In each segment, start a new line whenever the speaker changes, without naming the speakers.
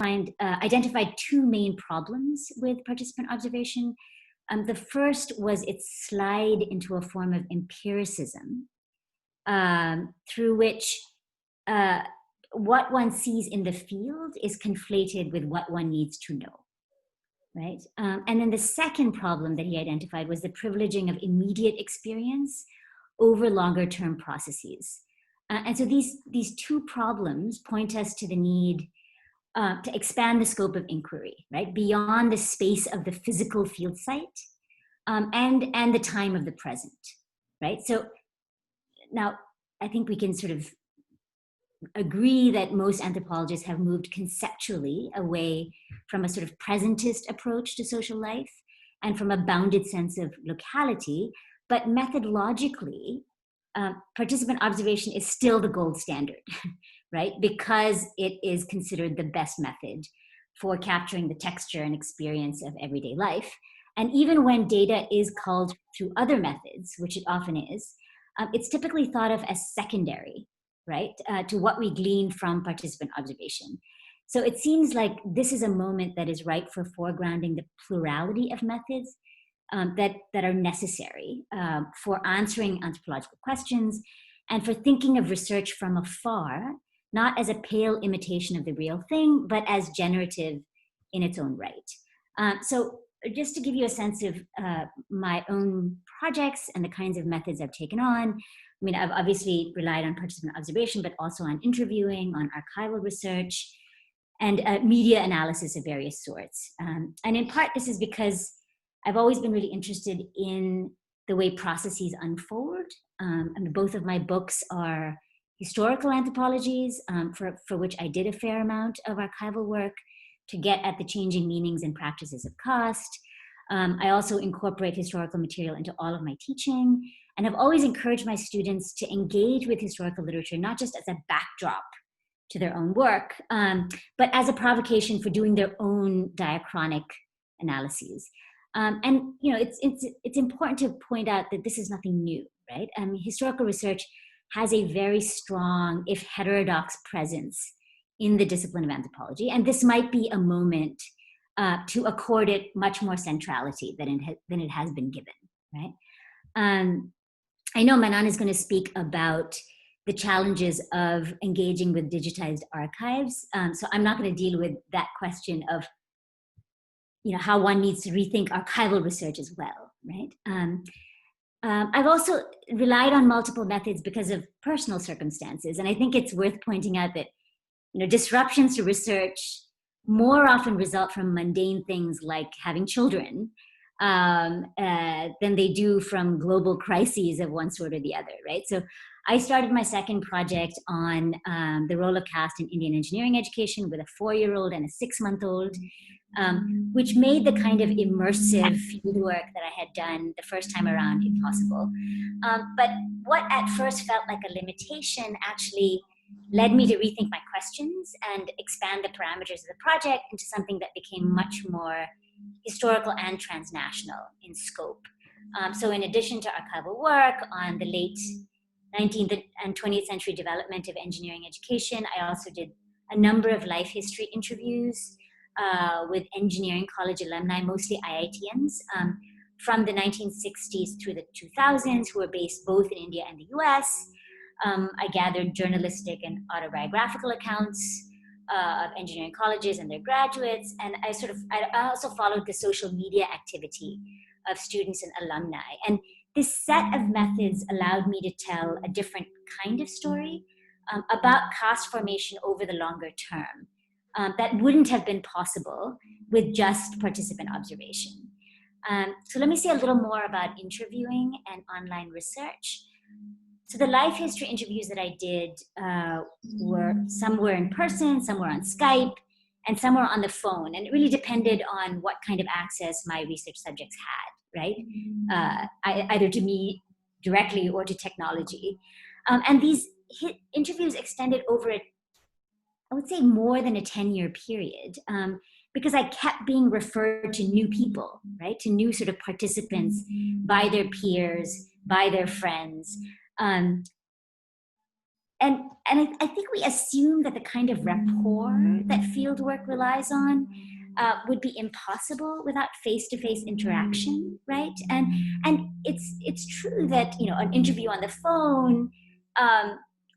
identified two main problems with participant observation. The first was its slide into a form of empiricism, through which what one sees in the field is conflated with what one needs to know, right? And then the second problem that he identified was the privileging of immediate experience over longer term processes. And so these two problems point us to the need to expand the scope of inquiry, right? Beyond the space of the physical field site and the time of the present, right? So now I think we can sort of agree that most anthropologists have moved conceptually away from a sort of presentist approach to social life and from a bounded sense of locality, but methodologically, participant observation is still the gold standard, right? Because it is considered the best method for capturing the texture and experience of everyday life. And even when data is culled through other methods, which it often is, it's typically thought of as secondary, right, to what we glean from participant observation. So it seems like this is a moment that is ripe for foregrounding the plurality of methods that are necessary for answering anthropological questions and for thinking of research from afar, not as a pale imitation of the real thing, but as generative in its own right. So just to give you a sense of my own projects and the kinds of methods I've taken on, I mean, I've obviously relied on participant observation, but also on interviewing, on archival research, and media analysis of various sorts. And in part, this is because I've always been really interested in the way processes unfold. And both of my books are historical anthropologies, for which I did a fair amount of archival work to get at the changing meanings and practices of caste. I also incorporate historical material into all of my teaching, and I've always encouraged my students to engage with historical literature, not just as a backdrop to their own work, but as a provocation for doing their own diachronic analyses. And you know, it's important to point out that this is nothing new, right? Historical research has a very strong, if heterodox, presence in the discipline of anthropology, and this might be a moment to accord it much more centrality than it has been given, right? I know Manan is going to speak about the challenges of engaging with digitized archives, so I'm not going to deal with that question of, you know, how one needs to rethink archival research as well, right? I've also relied on multiple methods because of personal circumstances, and I think it's worth pointing out that, you know, disruptions to research more often result from mundane things like having children than they do from global crises of one sort or the other, right? So I started my second project on the role of caste in Indian engineering education with a 4-year-old and a 6-month-old, which made the kind of immersive fieldwork that I had done the first time around impossible. But what at first felt like a limitation actually led me to rethink my questions and expand the parameters of the project into something that became much more historical and transnational in scope. So in addition to archival work on the late 19th and 20th century development of engineering education, I also did a number of life history interviews with engineering college alumni, mostly IITians, from the 1960s through the 2000s, who were based both in India and the US. I gathered journalistic and autobiographical accounts of engineering colleges and their graduates, and I also followed the social media activity of students and alumni. And this set of methods allowed me to tell a different kind of story about caste formation over the longer term that wouldn't have been possible with just participant observation. So let me say a little more about interviewing and online research. So the life history interviews that I did some were in person, some were on Skype, and some were on the phone. And it really depended on what kind of access my research subjects had, right? Either to me directly or to technology. And these interviews extended over, I would say, more than a 10-year period, because I kept being referred to new people, right? To new sort of participants by their peers, by their friends. And I think we assume that the kind of rapport that fieldwork relies on would be impossible without face-to-face interaction, right? And it's true that, you know, an interview on the phone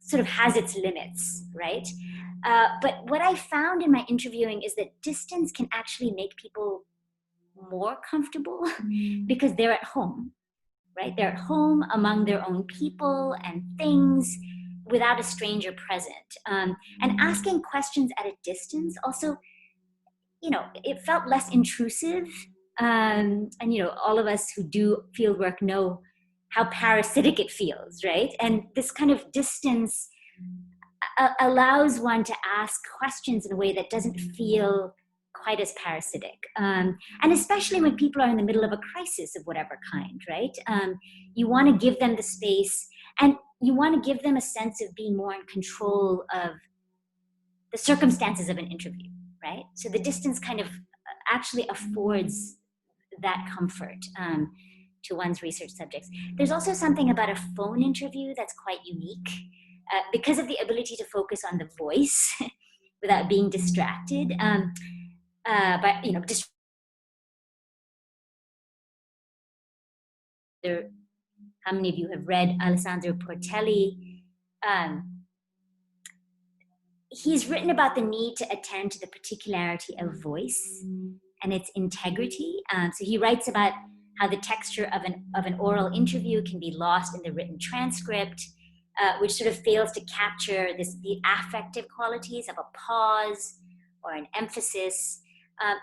sort of has its limits, right? But what I found in my interviewing is that distance can actually make people more comfortable because they're at home, right? They're at home among their own people and things without a stranger present. And asking questions at a distance also, you know, it felt less intrusive. And, you know, all of us who do field work know how parasitic it feels, right? And this kind of distance allows one to ask questions in a way that doesn't feel quite as parasitic. And especially when people are in the middle of a crisis of whatever kind, right? You want to give them the space, and you want to give them a sense of being more in control of the circumstances of an interview, right? So the distance kind of actually affords that comfort to one's research subjects. There's also something about a phone interview that's quite unique because of the ability to focus on the voice without being distracted. But, you know, how many of you have read Alessandro Portelli? He's written about the need to attend to the particularity of voice and its integrity. So he writes about how the texture of an oral interview can be lost in the written transcript, which sort of fails to capture the affective qualities of a pause or an emphasis.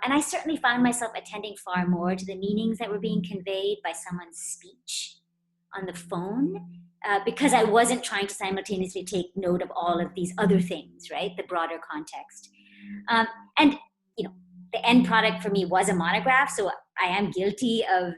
And I certainly found myself attending far more to the meanings that were being conveyed by someone's speech on the phone, because I wasn't trying to simultaneously take note of all of these other things, right? The broader context. And, you know, the end product for me was a monograph, so I am guilty of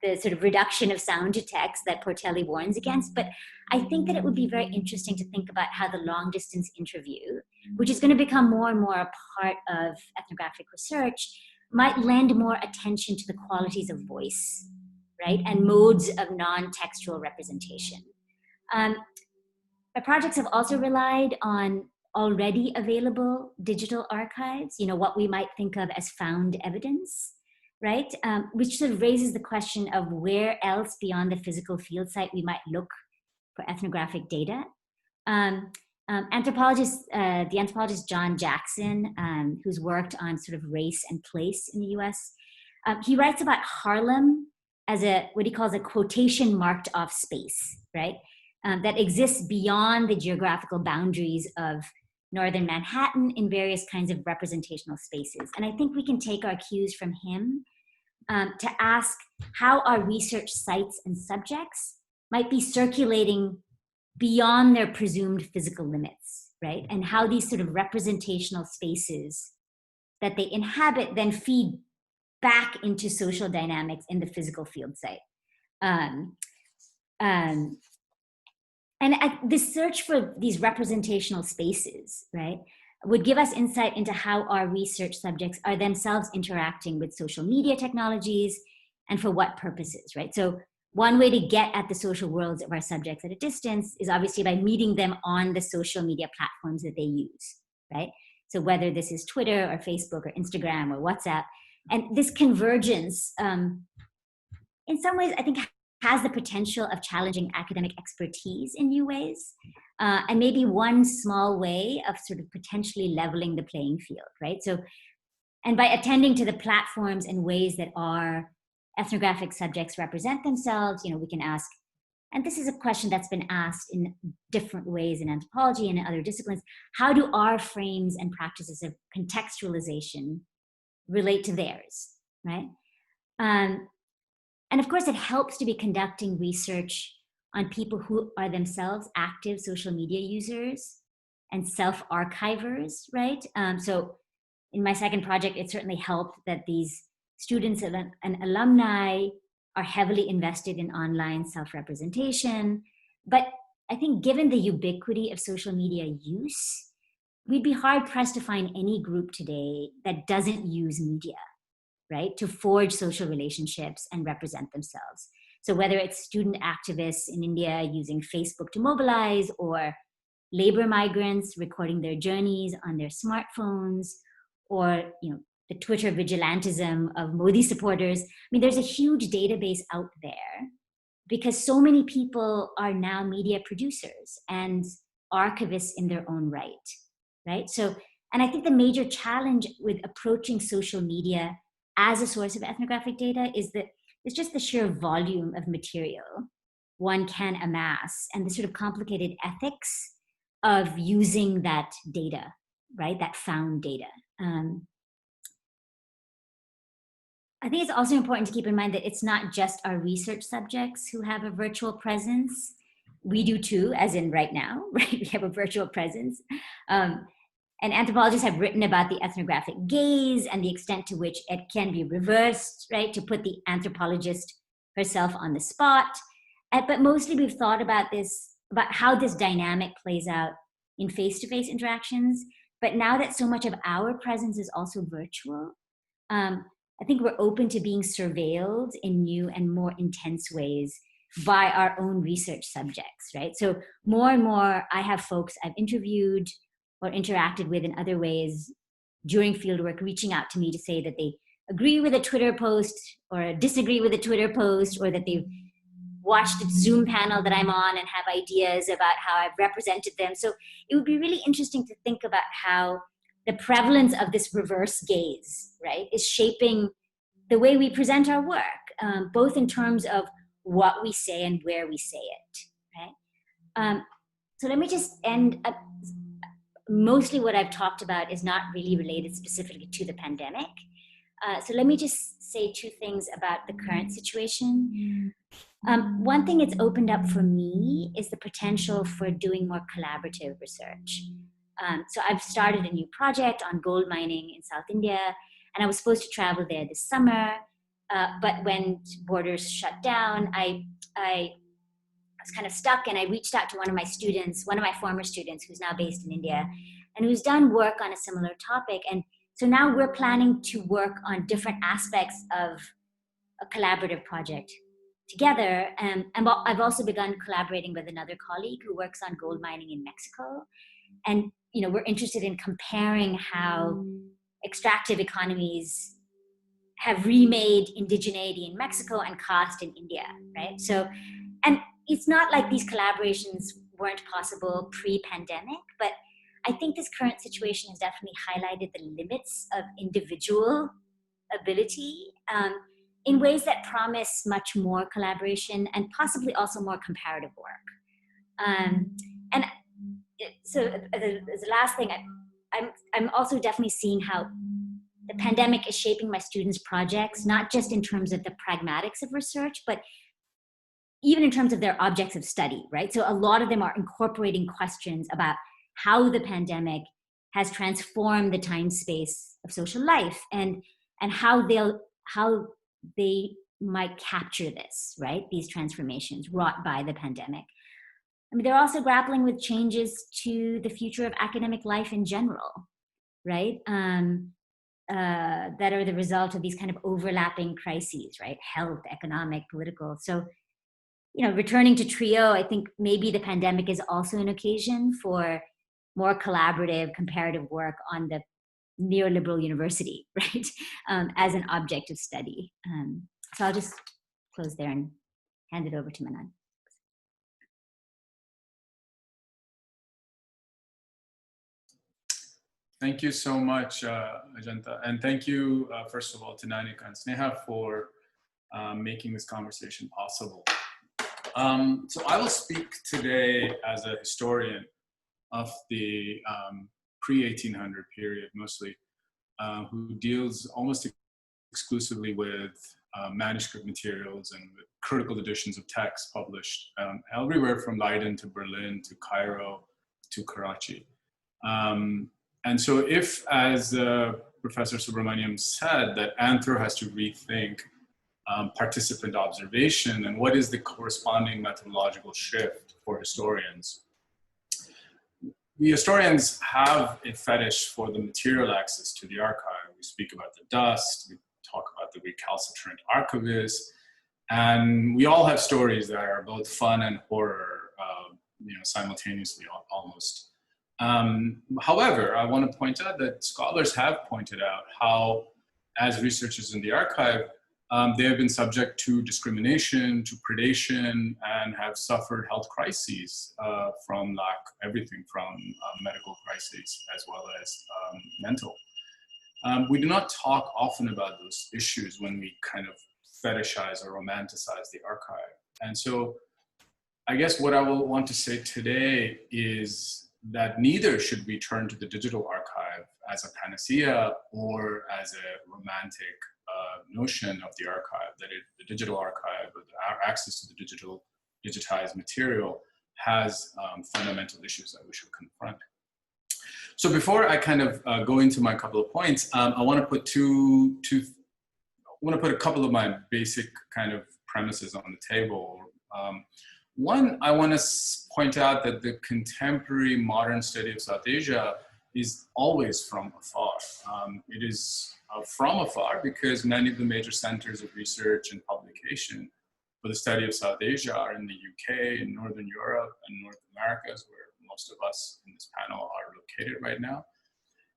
the sort of reduction of sound to text that Portelli warns against. But I think that it would be very interesting to think about how the long distance interview, which is going to become more and more a part of ethnographic research, might lend more attention to the qualities of voice, right? And modes of non-textual representation. My projects have also relied on already available digital archives, you know, what we might think of as found evidence, right? Which sort of raises the question of where else beyond the physical field site we might look for ethnographic data. The anthropologist John Jackson, who's worked on sort of race and place in the US, he writes about Harlem as what he calls a quotation marked off space, right? That exists beyond the geographical boundaries of northern Manhattan in various kinds of representational spaces. And I think we can take our cues from him to ask how our research sites and subjects might be circulating beyond their presumed physical limits, right? And how these sort of representational spaces that they inhabit then feed back into social dynamics in the physical field site. This search for these representational spaces, right, would give us insight into how our research subjects are themselves interacting with social media technologies and for what purposes, right? So one way to get at the social worlds of our subjects at a distance is obviously by meeting them on the social media platforms that they use, right? So whether this is Twitter or Facebook or Instagram or WhatsApp, and this convergence, in some ways, I think has the potential of challenging academic expertise in new ways, and maybe one small way of sort of potentially leveling the playing field, right? So, and by attending to the platforms and ways that our ethnographic subjects represent themselves, you know, we can ask, and this is a question that's been asked in different ways in anthropology and in other disciplines, how do our frames and practices of contextualization relate to theirs, right? And of course, it helps to be conducting research on people who are themselves active social media users and self-archivers, right? So in my second project, it certainly helped that these students and alumni are heavily invested in online self-representation. But I think given the ubiquity of social media use, we'd be hard pressed to find any group today that doesn't use media, right, to forge social relationships and represent themselves. So whether it's student activists in India using Facebook to mobilize, or labor migrants recording their journeys on their smartphones, or the Twitter vigilantism of Modi supporters. I mean, there's a huge database out there because so many people are now media producers and archivists in their own right? So, and I think the major challenge with approaching social media as a source of ethnographic data is that it's just the sheer volume of material one can amass and the sort of complicated ethics of using that data, right? That found data. I think it's also important to keep in mind that it's not just our research subjects who have a virtual presence. We do too, as in right now, right? We have a virtual presence. And anthropologists have written about the ethnographic gaze and the extent to which it can be reversed, right? To put the anthropologist herself on the spot. But mostly we've thought about how this dynamic plays out in face-to-face interactions. But now that so much of our presence is also virtual, I think we're open to being surveilled in new and more intense ways by our own research subjects, right? So more and more, I have folks I've interviewed or interacted with in other ways during fieldwork reaching out to me to say that they agree with a Twitter post or disagree with a Twitter post, or that they've watched the Zoom panel that I'm on and have ideas about how I've represented them. So it would be really interesting to think about how the prevalence of this reverse gaze, right, is shaping the way we present our work, both in terms of what we say and where we say it, right? So let me just end up. Mostly what I've talked about is not really related specifically to the pandemic. So let me just say two things about the current situation. One thing it's opened up for me is the potential for doing more collaborative research. So I've started a new project on gold mining in South India, and I was supposed to travel there this summer, but when borders shut down, I was kind of stuck, and I reached out to one of my former students who's now based in India and who's done work on a similar topic. And so now we're planning to work on different aspects of a collaborative project together. And I've also begun collaborating with another colleague who works on gold mining in Mexico. And we're interested in comparing how extractive economies have remade indigeneity in Mexico and caste in India, right? So, and it's not like these collaborations weren't possible pre-pandemic, but I think this current situation has definitely highlighted the limits of individual ability in ways that promise much more collaboration and possibly also more comparative work. And so as the last thing, I'm also definitely seeing how the pandemic is shaping my students' projects, not just in terms of the pragmatics of research, but even in terms of their objects of study, right? So a lot of them are incorporating questions about how the pandemic has transformed the time space of social life and how they might capture this, right? These transformations wrought by the pandemic. I mean, they're also grappling with changes to the future of academic life in general, right? That are the result of these kind of overlapping crises, right? Health, economic, political. So, returning to TRIO, I think maybe the pandemic is also an occasion for more collaborative, comparative work on the neoliberal university, right? As an object of study. So I'll just close there and hand it over to Manan.
Thank you so much, Ajanta. And thank you, first of all, to Nanika and Sneha for making this conversation possible. So I will speak today as a historian of the pre-1800 period, mostly, who deals almost exclusively with manuscript materials and critical editions of texts published everywhere from Leiden to Berlin to Cairo to Karachi. And so if, as Professor Subramaniam said, that Anthro has to rethink participant observation and what is the corresponding methodological shift for historians, we historians have a fetish for the material access to the archive. We speak about the dust, we talk about the recalcitrant archivist, and we all have stories that are both fun and horror, simultaneously almost. However, I want to point out that scholars have pointed out how, as researchers in the archive, they have been subject to discrimination, to predation, and have suffered health crises from everything from medical crises as well as mental. We do not talk often about those issues when we kind of fetishize or romanticize the archive. And so I guess what I will want to say today is that neither should we turn to the digital archive as a panacea or as a romantic notion of the archive, that the digital archive, or our access to the digitized material has fundamental issues that we should confront. So before I kind of go into my couple of points, I want to put a couple of my basic kind of premises on the table. One, I want to point out that the contemporary modern study of South Asia is always from afar. It is from afar because many of the major centers of research and publication for the study of South Asia are in the UK, in Northern Europe, and North Americas, where most of us in this panel are located right now.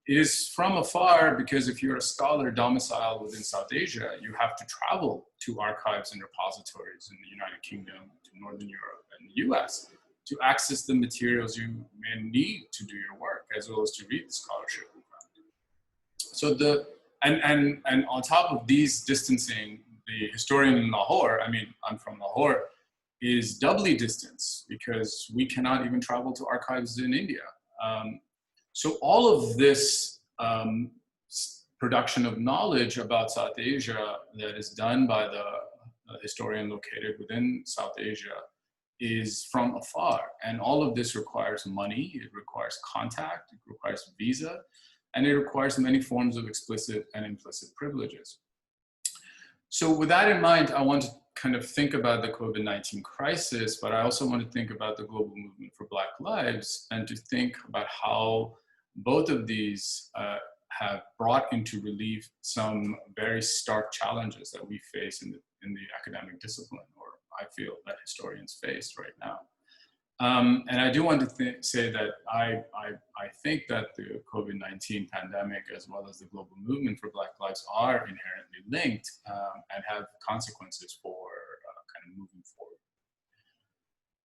It is from afar because if you're a scholar domiciled within South Asia, you have to travel to archives and repositories in the United Kingdom, to Northern Europe, and the US to access the materials you may need to do your work, as well as to read the scholarship. So and on top of these distancing, the historian in Lahore, I mean, I'm from Lahore, is doubly distanced because we cannot even travel to archives in India. So all of this production of knowledge about South Asia that is done by the historian located within South Asia is from afar. And all of this requires money, it requires contact, it requires visa, and it requires many forms of explicit and implicit privileges. So with that in mind, I want to kind of think about the COVID-19 crisis, but I also want to think about the global movement for Black lives and to think about how both of these have brought into relief some very stark challenges that we face in the academic discipline, or I feel that historians face right now. And I do want to say that I think that the COVID-19 pandemic, as well as the global movement for Black lives, are inherently linked and have consequences for kind of moving forward.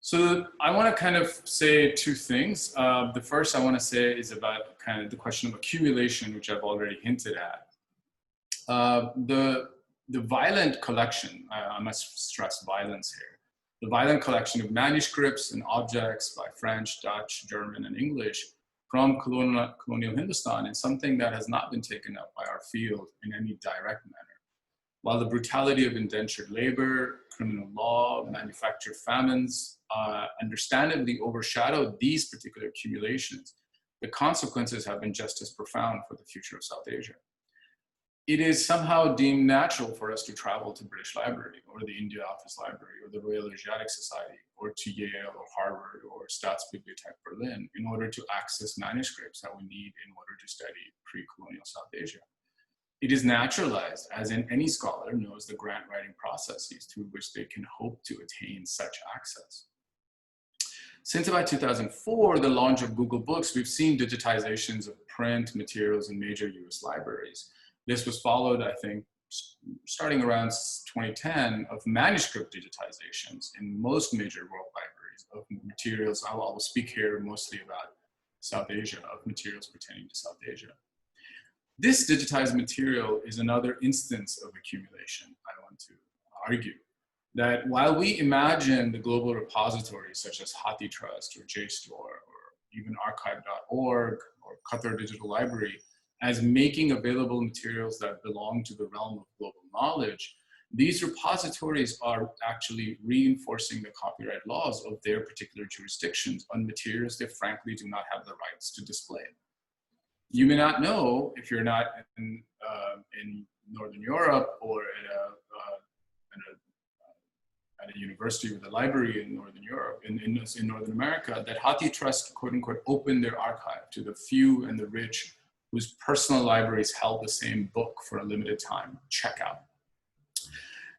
So I want to kind of say two things. The first I want to say is about kind of the question of accumulation, which I've already hinted at. The violent collection, I must stress violence here, the violent collection of manuscripts and objects by French, Dutch, German, and English from colonial Hindustan is something that has not been taken up by our field in any direct manner. While the brutality of indentured labor, criminal law, manufactured famines understandably overshadowed these particular accumulations, the consequences have been just as profound for the future of South Asia. It is somehow deemed natural for us to travel to British Library or the India Office Library or the Royal Asiatic Society or to Yale or Harvard or Staatsbibliothek Berlin in order to access manuscripts that we need in order to study pre-colonial South Asia. It is naturalized, as in any scholar knows the grant writing processes through which they can hope to attain such access. Since about 2004, the launch of Google Books, we've seen digitizations of print materials in major US libraries. This was followed, I think, starting around 2010, of manuscript digitizations in most major world libraries of materials. I will speak here mostly about South Asia, of materials pertaining to South Asia. This digitized material is another instance of accumulation, I want to argue. That while we imagine the global repositories such as HathiTrust or JSTOR or even archive.org or Qatar Digital Library as making available materials that belong to the realm of global knowledge, these repositories are actually reinforcing the copyright laws of their particular jurisdictions on materials they frankly do not have the rights to display. You may not know, if you're not in Northern Europe or at a university with a library in Northern Europe, in Northern America, that HathiTrust, quote unquote, opened their archive to the few and the rich whose personal libraries held the same book for a limited time. Check out.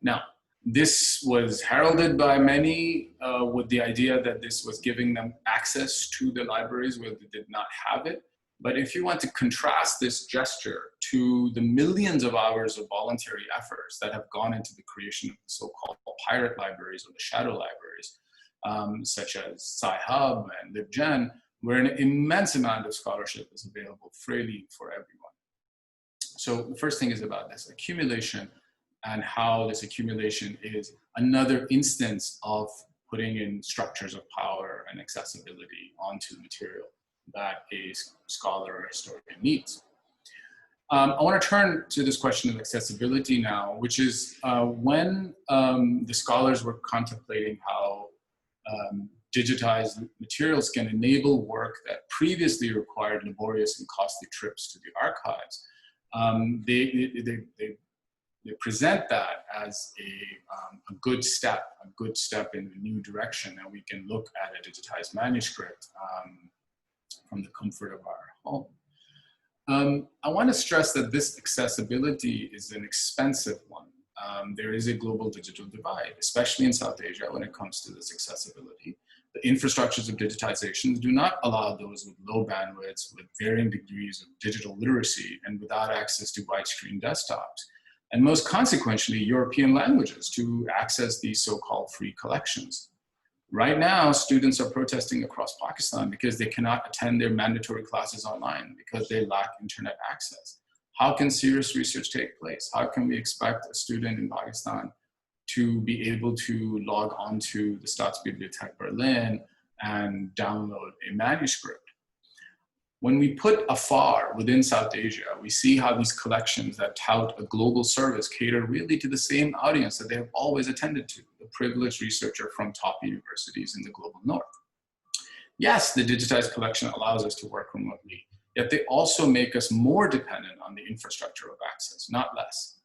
Now, This was heralded by many with the idea that this was giving them access to the libraries where they did not have it. But if you want to contrast this gesture to the millions of hours of voluntary efforts that have gone into the creation of the so-called pirate libraries or the shadow libraries, such as Sci-Hub and LibGen, where an immense amount of scholarship is available freely for everyone. So the first thing is about this accumulation and how this accumulation is another instance of putting in structures of power and accessibility onto the material that a scholar or historian needs. I want to turn to this question of accessibility now, which is when the scholars were contemplating how digitized materials can enable work that previously required laborious and costly trips to the archives. They present that as a good step in a new direction, and we can look at a digitized manuscript from the comfort of our home. I want to stress that this accessibility is an expensive one. There is a global digital divide, especially in South Asia when it comes to this accessibility. The infrastructures of digitization do not allow those with low bandwidths, with varying degrees of digital literacy, and without access to widescreen desktops, and most consequentially, European languages to access these so-called free collections. Right now, students are protesting across Pakistan because they cannot attend their mandatory classes online because they lack internet access. How can serious research take place? How can we expect a student in Pakistan to be able to log on to the Staatsbibliothek Berlin and download a manuscript? When we put Afar within South Asia, we see how these collections that tout a global service cater really to the same audience that they have always attended to, the privileged researcher from top universities in the global north. Yes, the digitized collection allows us to work remotely, yet they also make us more dependent on the infrastructure of access, not less.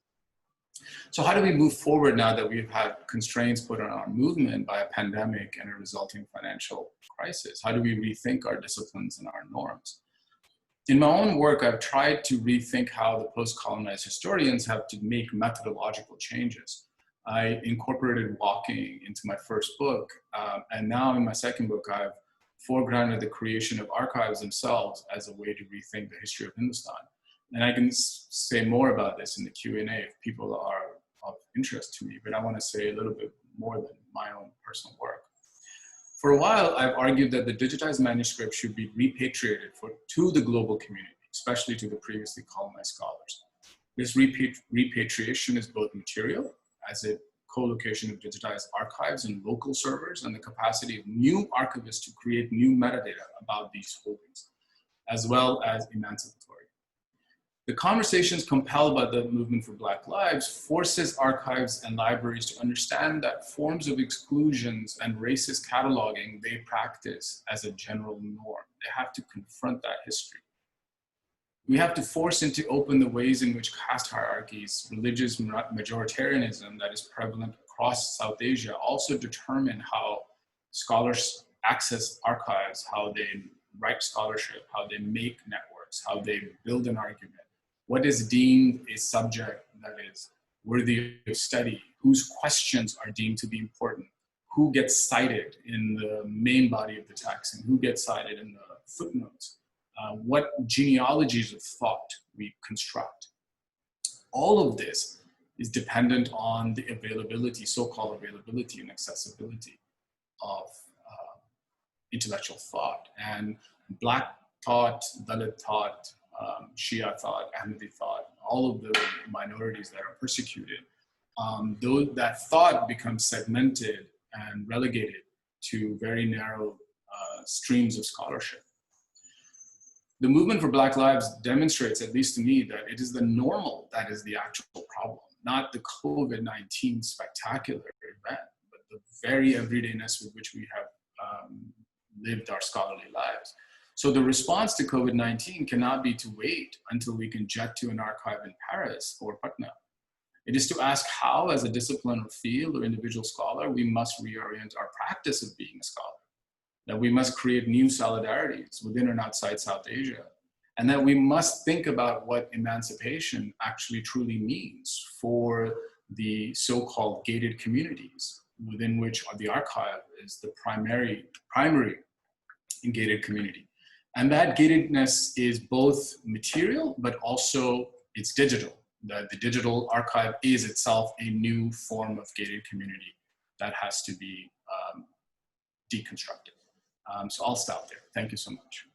So how do we move forward now that we've had constraints put on our movement by a pandemic and a resulting financial crisis? How do we rethink our disciplines and our norms? In my own work, I've tried to rethink how the post-colonized historians have to make methodological changes. I incorporated walking into my first book, and now in my second book, I've foregrounded the creation of archives themselves as a way to rethink the history of Hindustan. And I can say more about this in the Q&A if people are of interest to me, but I want to say a little bit more than my own personal work. For a while, I've argued that the digitized manuscript should be repatriated to the global community, especially to the previously colonized scholars. This repatriation is both material, as a co-location of digitized archives and local servers, and the capacity of new archivists to create new metadata about these holdings, as well as emancipatory. The conversations compelled by the movement for Black Lives forces archives and libraries to understand that forms of exclusions and racist cataloging they practice as a general norm. They have to confront that history. We have to force into open the ways in which caste hierarchies, religious majoritarianism that is prevalent across South Asia also determine how scholars access archives, how they write scholarship, how they make networks, how they build an argument. What is deemed a subject that is worthy of study? Whose questions are deemed to be important? Who gets cited in the main body of the text and who gets cited in the footnotes? What genealogies of thought we construct? All of this is dependent on the availability, so-called availability and accessibility of intellectual thought. And Black thought, Dalit thought, Shia thought, Ahmadi thought, all of the minorities that are persecuted, that thought becomes segmented and relegated to very narrow streams of scholarship. The movement for Black Lives demonstrates, at least to me, that it is the normal that is the actual problem, not the COVID-19 spectacular event, but the very everydayness with which we have lived our scholarly lives. So the response to COVID-19 cannot be to wait until we can jet to an archive in Paris or Patna. It is to ask how, as a discipline or field or individual scholar, we must reorient our practice of being a scholar, that we must create new solidarities within and outside South Asia, and that we must think about what emancipation actually truly means for the so-called gated communities, within which the archive is the primary gated community. And that gatedness is both material, but also it's digital. The digital archive is itself a new form of gated community that has to be deconstructed. So I'll stop there. Thank you so much.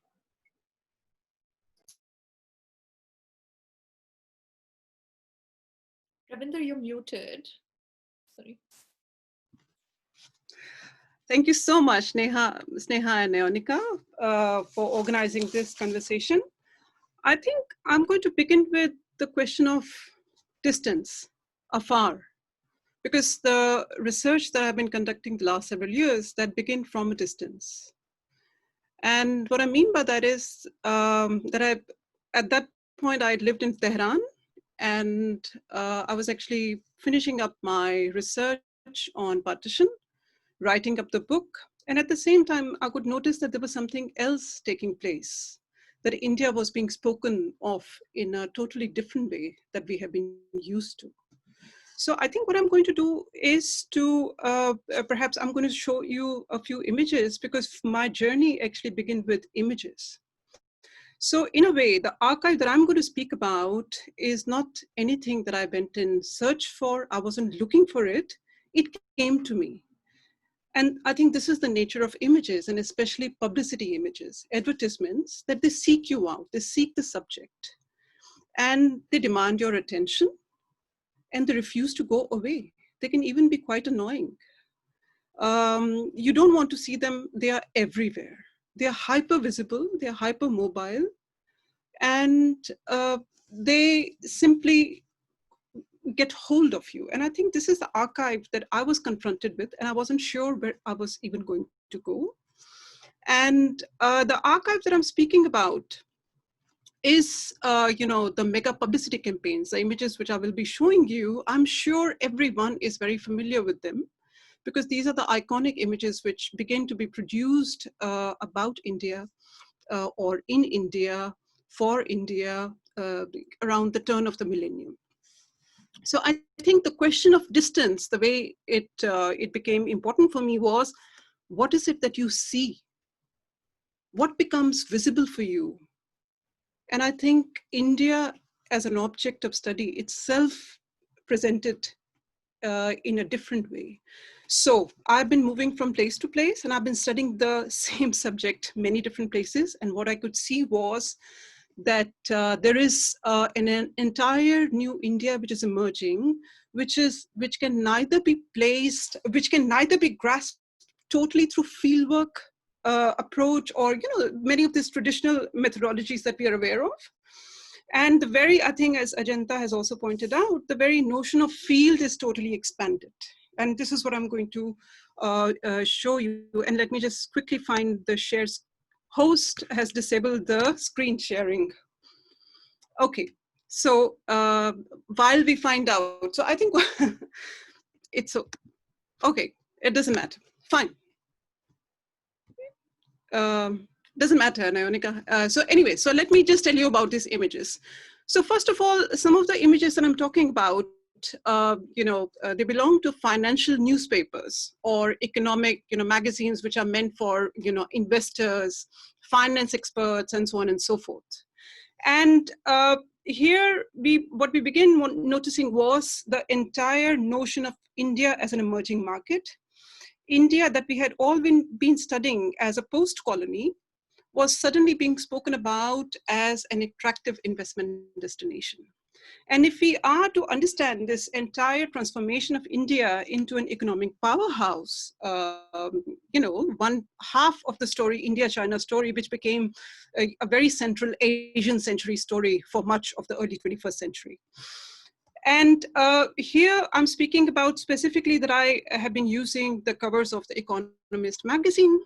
Ravinder, you're muted. Sorry.
Thank you so much, Sneha and Neonika, for organizing this conversation. I think I'm going to begin with the question of distance, afar, because the research that I've been conducting the last several years, that begin from a distance. And what I mean by that is at that point, I lived in Tehran, and I was actually finishing up my research on partition, writing up the book. And at the same time, I could notice that there was something else taking place, that India was being spoken of in a totally different way that we have been used to. So I think what I'm going to do is to, perhaps I'm going to show you a few images, because my journey actually began with images. So in a way, the archive that I'm going to speak about is not anything that I went in search for. I wasn't looking for it. It came to me. And I think this is the nature of images, and especially publicity images, advertisements, that they seek you out, they seek the subject, and they demand your attention, and they refuse to go away. They can even be quite annoying. You don't want to see them, they are everywhere. They are hyper visible, they are hyper mobile, and they simply get hold of you. And I think this is the archive that I was confronted with, and I wasn't sure where I was even going to go. And the archive that I'm speaking about is, the mega publicity campaigns, the images which I will be showing you. I'm sure everyone is very familiar with them, because these are the iconic images which begin to be produced about India or in India, for India, around the turn of the millennium. So I think the question of distance, the way it became important for me was, what is it that you see? What becomes visible for you? And I think India as an object of study itself presented in a different way. So I've been moving from place to place, and I've been studying the same subject many different places. And what I could see was that there is an entire new India which is emerging, which can neither be grasped totally through fieldwork approach, or many of these traditional methodologies that we are aware of. And the very, I think, as Ajanta has also pointed out, the very notion of field is totally expanded. And this is what I'm going to show you. And let me just quickly find the shares. Host has disabled the screen sharing. Okay, so while we find out, so I think it's okay, it doesn't matter, fine. Doesn't matter, Nayonika. So anyway, so let me just tell you about these images. So first of all, some of the images that I'm talking about, they belong to financial newspapers or economic, magazines which are meant for, investors, finance experts, and so on and so forth. And here, what we begin noticing was the entire notion of India as an emerging market. India that we had all been studying as a post-colony was suddenly being spoken about as an attractive investment destination. And if we are to understand this entire transformation of India into an economic powerhouse, one half of the story, India-China story, which became a very central Asian century story for much of the early 21st century. And here I'm speaking about specifically that I have been using the covers of the Economist magazine,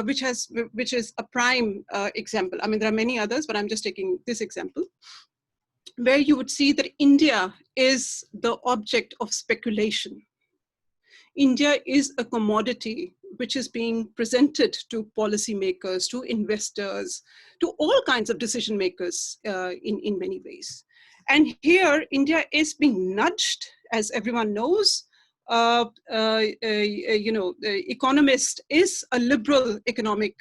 which is a prime example. I mean, there are many others, but I'm just taking this example, where you would see that India is the object of speculation. India is a commodity which is being presented to policymakers, to investors, to all kinds of decision makers in many ways. And here, India is being nudged as everyone knows, The Economist is a liberal economic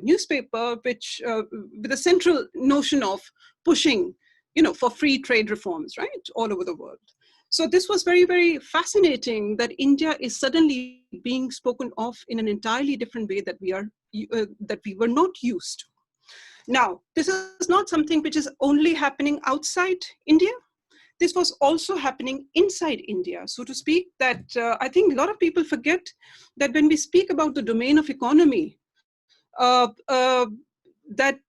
newspaper, which with a central notion of pushing, for free trade reforms, right, all over the world. So this was very, very fascinating that India is suddenly being spoken of in an entirely different way that we were not used to. Now, this is not something which is only happening outside India. This was also happening inside India, so to speak, that I think a lot of people forget that when we speak about the domain of economy, that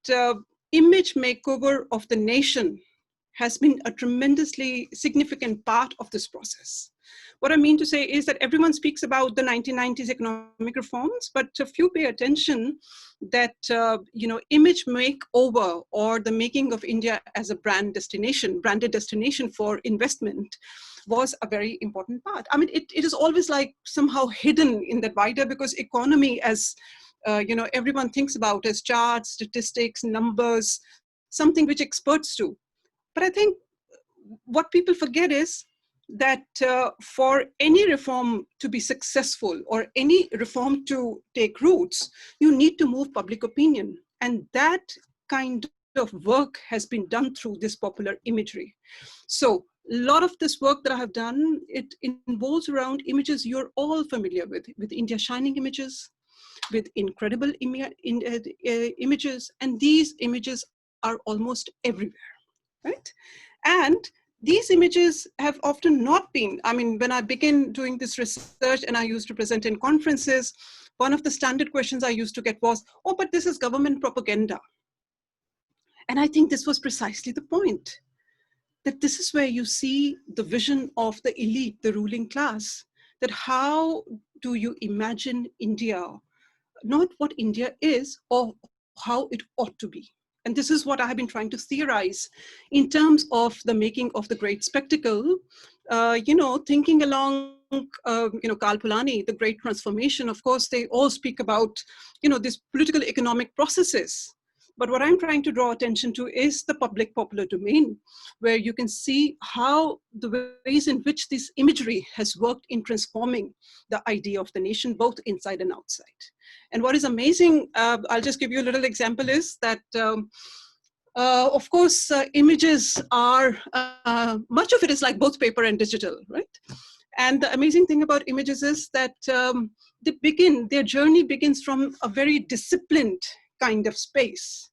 image makeover of the nation has been a tremendously significant part of this process. What I mean to say is that everyone speaks about the 1990s economic reforms, but few pay attention that, image makeover or the making of India as a branded destination for investment was a very important part. I mean, it is always like somehow hidden in that wider, because economy, as everyone thinks about as charts, statistics, numbers, something which experts do. But I think what people forget is that for any reform to be successful or any reform to take roots, you need to move public opinion. And that kind of work has been done through this popular imagery. So a lot of this work that I have done, it involves around images you're all familiar with India Shining images, with incredible images, and these images are almost everywhere, right? And these images have often not been, I mean, when I began doing this research and I used to present in conferences, one of the standard questions I used to get was, oh, but this is government propaganda. And I think this was precisely the point, that this is where you see the vision of the elite, the ruling class, that how do you imagine India, not what India is or how it ought to be. And this is what I have been trying to theorize in terms of the making of the great spectacle, thinking along, Karl Polanyi, the great transformation. Of course, they all speak about, these political economic processes. But what I'm trying to draw attention to is the public popular domain, where you can see how the ways in which this imagery has worked in transforming the idea of the nation, both inside and outside. And what is amazing, I'll just give you a little example, is that, of course, images are, much of it is like both paper and digital, right? And the amazing thing about images is that their journey begins from a very disciplined kind of space,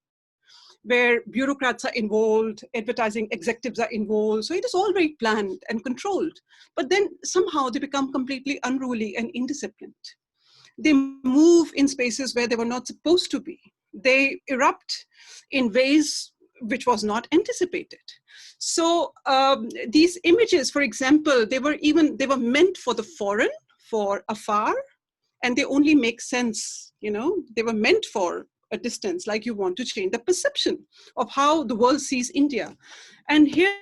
where bureaucrats are involved, advertising executives are involved. So it is all very planned and controlled. But then somehow they become completely unruly and indisciplined. They move in spaces where they were not supposed to be. They erupt in ways which was not anticipated. So these images, for example, they were meant for the foreign, for Afar, and they only make sense, they were meant for a distance, like you want to change the perception of how the world sees India. And here,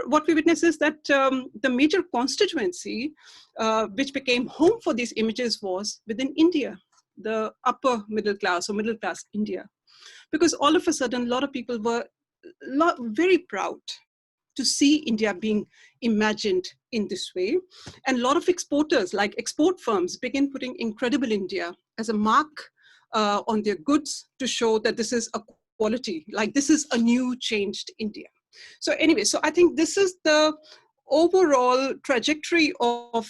what we witness is that the major constituency which became home for these images was within India, the upper middle class or middle class India. Because all of a sudden, a lot of people were very proud to see India being imagined in this way. And a lot of exporters, like export firms, began putting Incredible India as a mark on their goods to show that this is a quality, like this is a new changed India. So anyway, so I think this is the overall trajectory of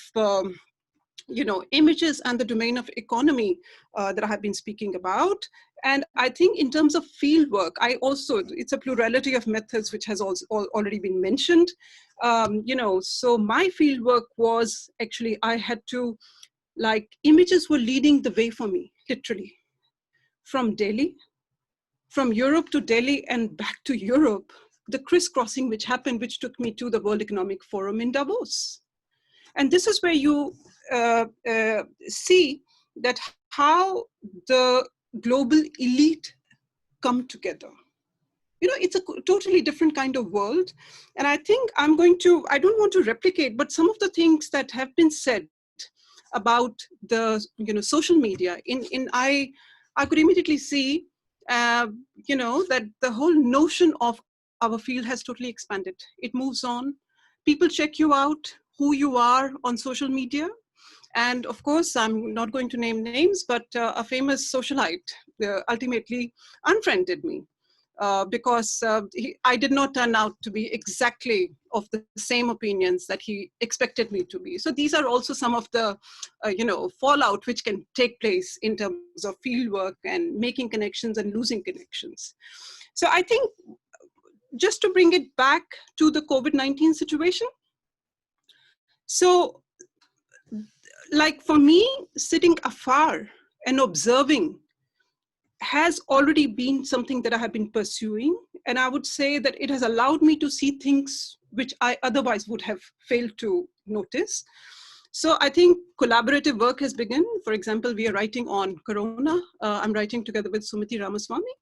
images and the domain of economy that I have been speaking about. And I think in terms of field work, it's a plurality of methods which has also already been mentioned. So my field work was actually, I had to, images were leading the way for me, literally. From Delhi, from Europe to Delhi and back to Europe, the crisscrossing which happened, which took me to the World Economic Forum in Davos. And this is where you see that how the global elite come together. It's a totally different kind of world. And I think I don't want to replicate, but some of the things that have been said about the, social media, I could immediately see, that the whole notion of our field has totally expanded. It moves on. People check you out who you are on social media. And of course, I'm not going to name names, but a famous socialite ultimately unfriended me because I did not turn out to be exactly of the same opinions that he expected me to be. So these are also some of the fallout which can take place in terms of fieldwork and making connections and losing connections. So I think just to bring it back to the COVID-19 situation. So like for me, sitting afar and observing has already been something that I have been pursuing. And I would say that it has allowed me to see things which I otherwise would have failed to notice. So I think collaborative work has begun. For example, we are writing on Corona. I'm writing together with Sumiti Ramaswamy,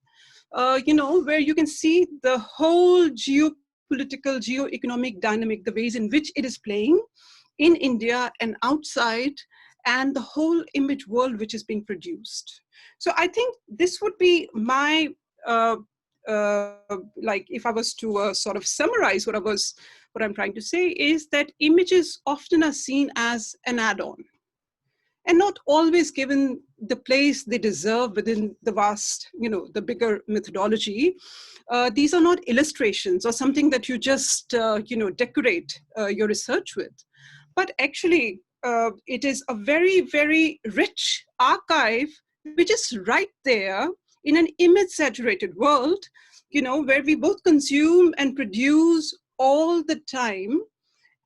where you can see the whole geopolitical, geo-economic dynamic, the ways in which it is playing in India and outside, and the whole image world which is being produced. So I think this would be my, like if I was to sort of summarize what I'm trying to say is that images often are seen as an add-on and not always given the place they deserve within the vast, the bigger methodology. These are not illustrations or something that you just, decorate your research with. But actually, it is a very, very rich archive, which is right there in an image-saturated world, where we both consume and produce all the time.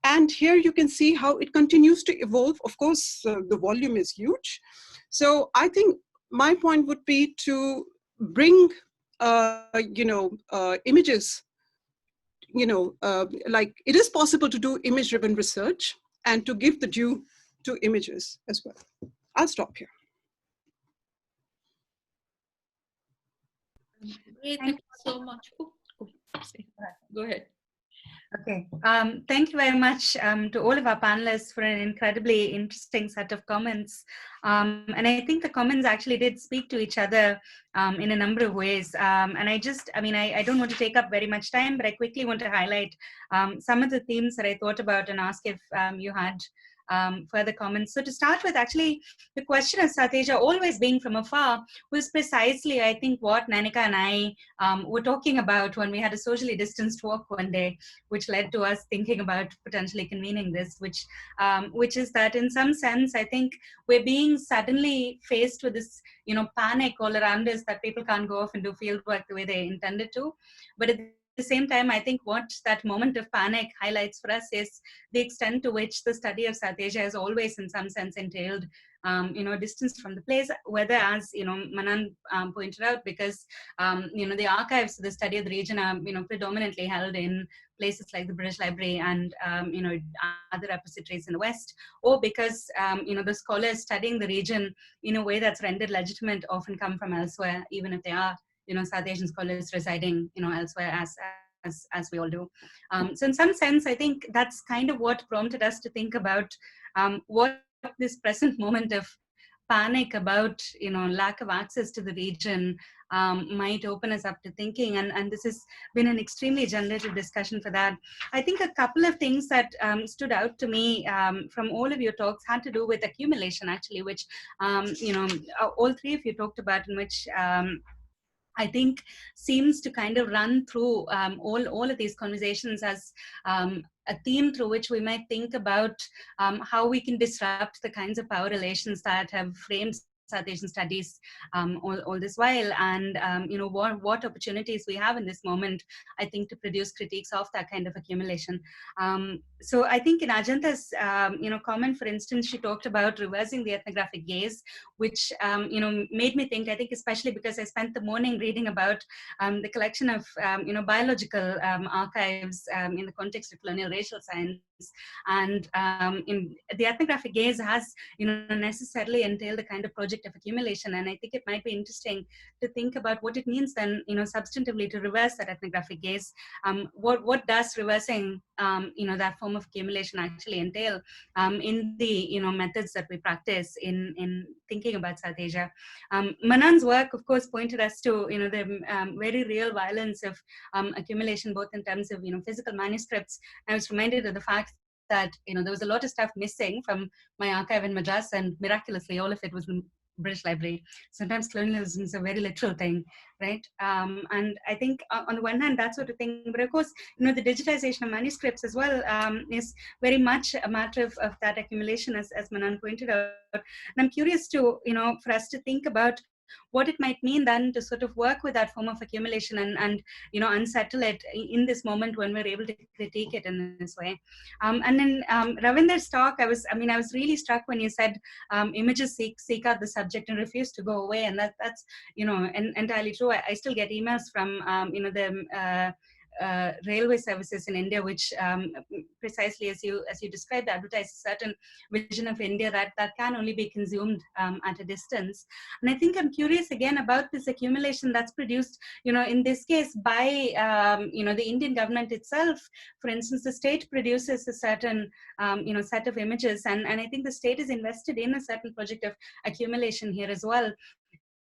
And here you can see how it continues to evolve. Of course, the volume is huge. So I think my point would be to bring, images, like it is possible to do image-driven research and to give the due to images as well. I'll stop here.
Great, thank you so much. Go ahead.
Okay, thank you very much to all of our panelists for an incredibly interesting set of comments. And I think the comments actually did speak to each other in a number of ways. And I don't want to take up very much time, but I quickly want to highlight some of the themes that I thought about and ask if you had further comments. So to start with, actually, the question of Sateja always being from afar was precisely, I think, what Nanika and I were talking about when we had a socially distanced walk one day, which led to us thinking about potentially convening this, which is that in some sense, I think we're being suddenly faced with this, panic all around us that people can't go off and do field work the way they intended to. But at the same time, I think what that moment of panic highlights for us is the extent to which the study of South Asia has always in some sense entailed distance from the place, whether, as Manan pointed out, because the archives of the study of the region are predominantly held in places like the British Library and other repositories in the West, or because the scholars studying the region in a way that's rendered legitimate often come from elsewhere, even if they are South Asian scholars residing elsewhere as we all do. So in some sense, I think that's kind of what prompted us to think about what this present moment of panic about lack of access to the region might open us up to thinking, and this has been an extremely generative discussion for that. I think a couple of things that stood out to me from all of your talks had to do with accumulation, actually, which all three of you talked about, in which I think seems to kind of run through all of these conversations as a theme through which we might think about how we can disrupt the kinds of power relations that have framed South Asian studies all this while, and what opportunities we have in this moment, I think, to produce critiques of that kind of accumulation. So I think in Ajanta's comment, for instance, she talked about reversing the ethnographic gaze, which made me think, I think especially because I spent the morning reading about the collection of biological archives in the context of colonial racial science, and in the ethnographic gaze has necessarily entailed a kind of project of accumulation, and I think it might be interesting to think about what it means then substantively to reverse that ethnographic gaze. What does reversing that form of accumulation actually entail in the methods that we practice in thinking about South Asia? Manan's work, of course, pointed us to the very real violence of accumulation, both in terms of physical manuscripts. I was reminded of the fact
that, there was a lot of stuff missing from my archive in Madras, and miraculously, all of it was in British Library. Sometimes colonialism is a very literal thing, right? And I think on the one hand, that sort of thing, but of course, the digitization of manuscripts as well is very much a matter of that accumulation, as Manan pointed out. And I'm curious to, for us to think about what it might mean then to sort of work with that form of accumulation and unsettle it in this moment when we're able to critique it in this way. And then Ravinder's talk, I was really struck when you said images seek out the subject and refuse to go away, and that's entirely true. I still get emails from the railway services in India, which precisely as you described, advertise a certain vision of India that can only be consumed at a distance. And I think I'm curious again about this accumulation that's produced, in this case by the Indian government itself. For instance, the state produces a certain set of images, and I think the state is invested in a certain project of accumulation here as well.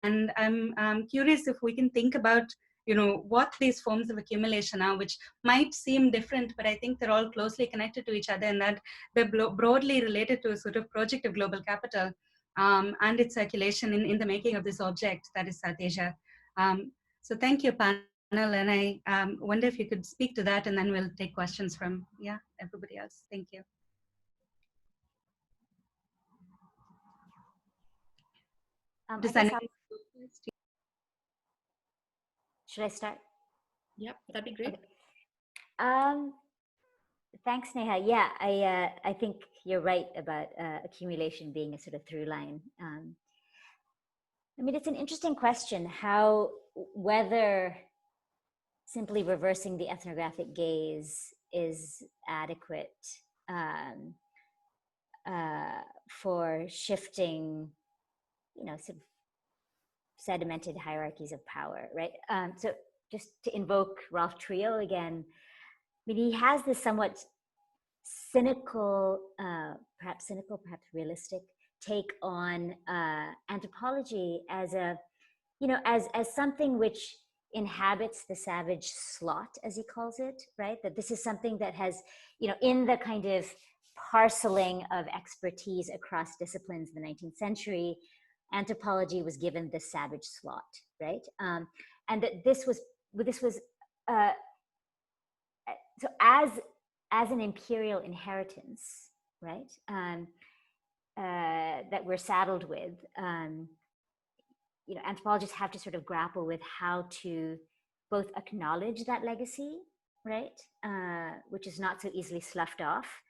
And I'm curious if we can think about what these forms of accumulation are, which might seem different, but I think they're all closely connected to each other, and that they're broadly related to a sort of project of global capital and its circulation in the making of this object that is South Asia. So thank you, panel, and I wonder if you could speak to that, and then we'll take questions from everybody else. Thank you.
Should I start?
Yep, that'd be great.
Okay. Thanks, Neha. Yeah, I think you're right about accumulation being a sort of through line. It's an interesting question whether simply reversing the ethnographic gaze is adequate for shifting, sort of sedimented hierarchies of power, right? So just to invoke Ralph Trio again, he has this somewhat cynical, perhaps realistic take on anthropology as as something which inhabits the savage slot, as he calls it, right? That this is something that has, in the kind of parceling of expertise across disciplines in the 19th century, anthropology was given this savage slot, right? And that this was so as an imperial inheritance, right? That we're saddled with. Anthropologists have to sort of grapple with how to both acknowledge that legacy, right, which is not so easily sloughed off,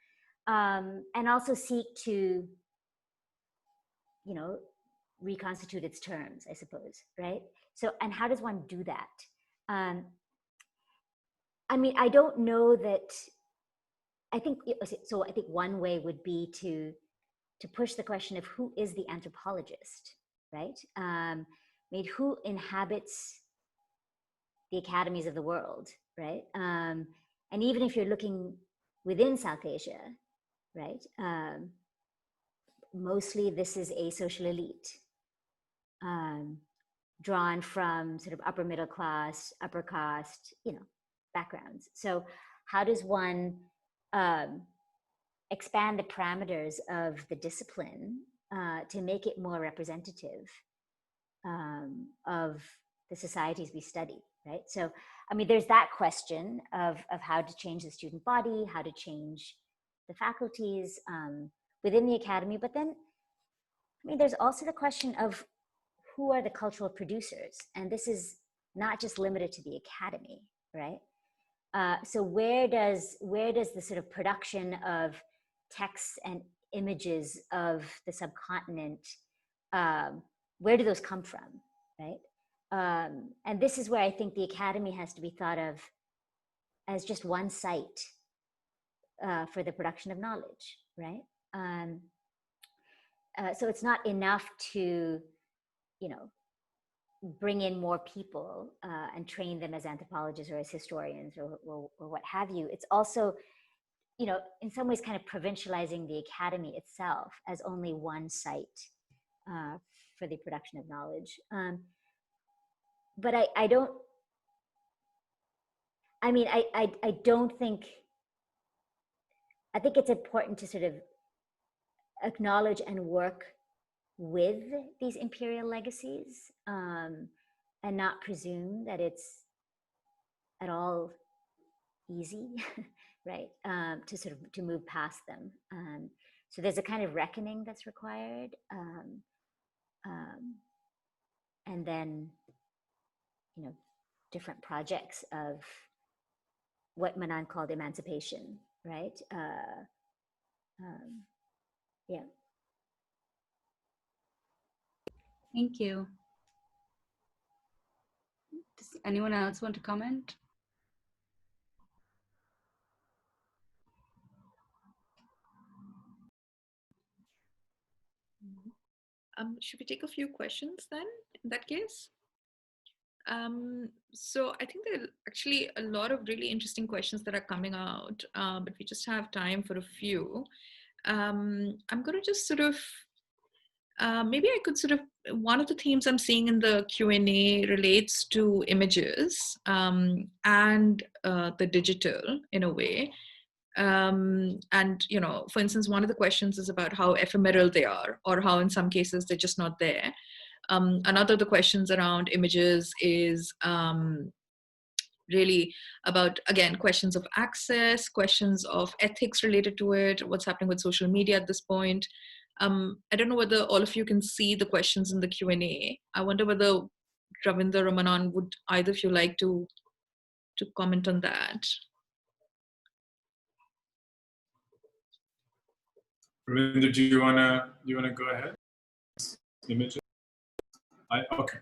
and also seek to, reconstitute its terms, I suppose, right? So, and how does one do that? I don't know that. I think one way would be to push the question of who is the anthropologist, right? Who inhabits the academies of the world, right? And even if you're looking within South Asia, right? Mostly this is a social elite drawn from sort of upper middle class, upper caste, backgrounds. So how does one expand the parameters of the discipline to make it more representative of the societies we study, right? So, there's that question of how to change the student body, how to change the faculties within the academy, but then, there's also the question of who are the cultural producers, and this is not just limited to the academy, right? So where does the sort of production of texts and images of the subcontinent, where do those come from, right? And this is where I think the academy has to be thought of as just one site for the production of knowledge, right? So it's not enough to, bring in more people and train them as anthropologists or as historians or what have you. It's also, in some ways kind of provincializing the academy itself as only one site for the production of knowledge. But I don't think, I think it's important to sort of acknowledge and work with these imperial legacies, and not presume that it's at all easy, right? To sort of to move past them. So there's a kind of reckoning that's required, and then, you know, different projects of what Manan called emancipation, right? Yeah.
Thank you. Does anyone else want to comment?
Should we take a few questions then, in that case? So I think there are actually a lot of really interesting questions that are coming out, but we just have time for a few. I'm going to just sort of, maybe I could sort of, one of the themes I'm seeing in the Q&A relates to images and the digital in a way. And, you know, for instance, one of the questions is about how ephemeral they are, or how in some cases they're just not there. Another of the questions around images is really about, again, questions of access, questions of ethics related to it, what's happening with social media at this point. I don't know whether all of you can see the questions in the Q&A. I wonder whether Ravinder or Manan, would either of you like to comment on that?
Ravinder, do you wanna go ahead? Images. Okay.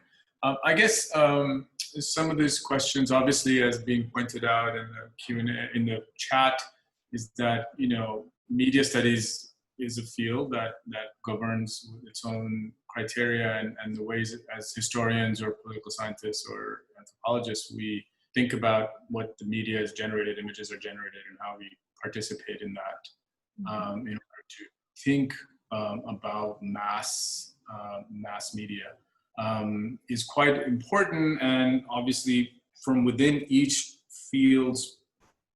I guess some of these questions, obviously, as being pointed out in the Q&A in the chat, is that, you know, media studies is a field that governs with its own criteria and the ways as historians or political scientists or anthropologists we think about what the media is generated, images are generated, and how we participate in that in order to think about mass media is quite important. And obviously from within each field's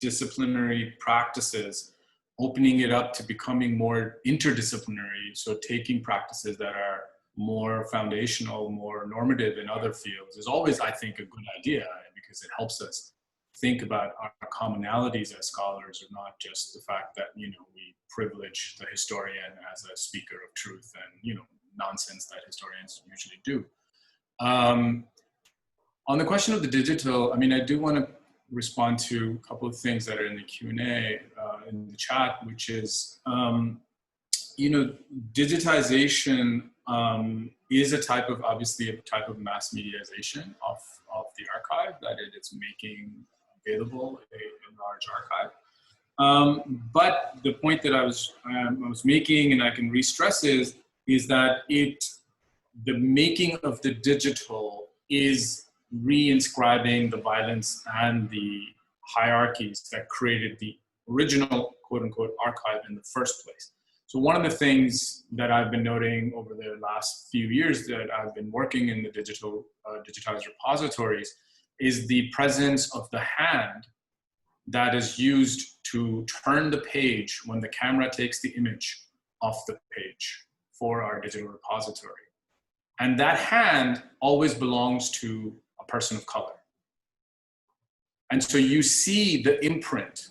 disciplinary practices, opening it up to becoming more interdisciplinary, so taking practices that are more foundational, more normative in other fields is always, I think, a good idea, because it helps us think about our commonalities as scholars, or not just the fact that, you know, we privilege the historian as a speaker of truth and, you know, nonsense that historians usually do. On the question of the digital, I mean, I do want to respond to a couple of things that are in the Q&A in the chat, which is, you know, digitization is a type of, obviously, a type of mass mediaization of the archive that it is making available, a large archive. But the point that I was making, and I can re-stress, is that the making of the digital is re-inscribing the violence and the hierarchies that created the original quote-unquote archive in the first place. So one of the things that I've been noting over the last few years that I've been working in the digital digitized repositories is the presence of the hand that is used to turn the page when the camera takes the image off the page for our digital repository. And that hand always belongs to a person of color. And so you see the imprint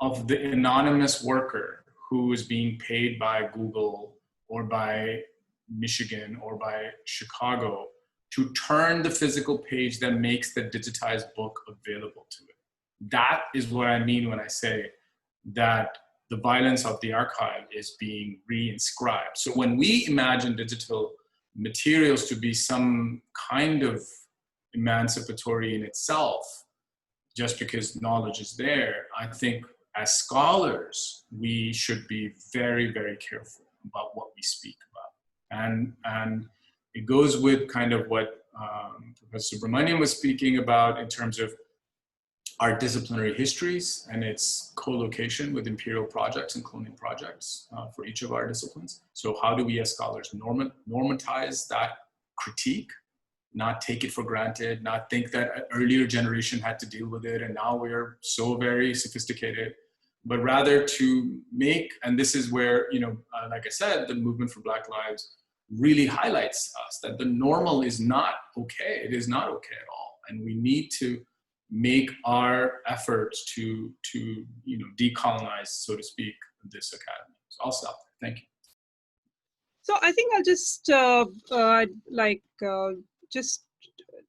of the anonymous worker who is being paid by Google or by Michigan or by Chicago to turn the physical page that makes the digitized book available to it. That is what I mean when I say that the violence of the archive is being re-inscribed. So when we imagine digital materials to be some kind of emancipatory in itself, just because knowledge is there, I think as scholars, we should be very, very careful about what we speak about. And it goes with kind of what Professor Subramanian was speaking about in terms of our disciplinary histories and its co-location with imperial projects and colonial projects for each of our disciplines. So how do we as scholars normatize that critique, not take it for granted, not think that an earlier generation had to deal with it and now we're so very sophisticated, but rather to make, and this is where, like I said, the movement for Black Lives really highlights us, that the normal is not okay. It is not okay at all. And we need to make our efforts to decolonize, so to speak, this academy. So I'll stop there. Thank you.
So I think I'll just just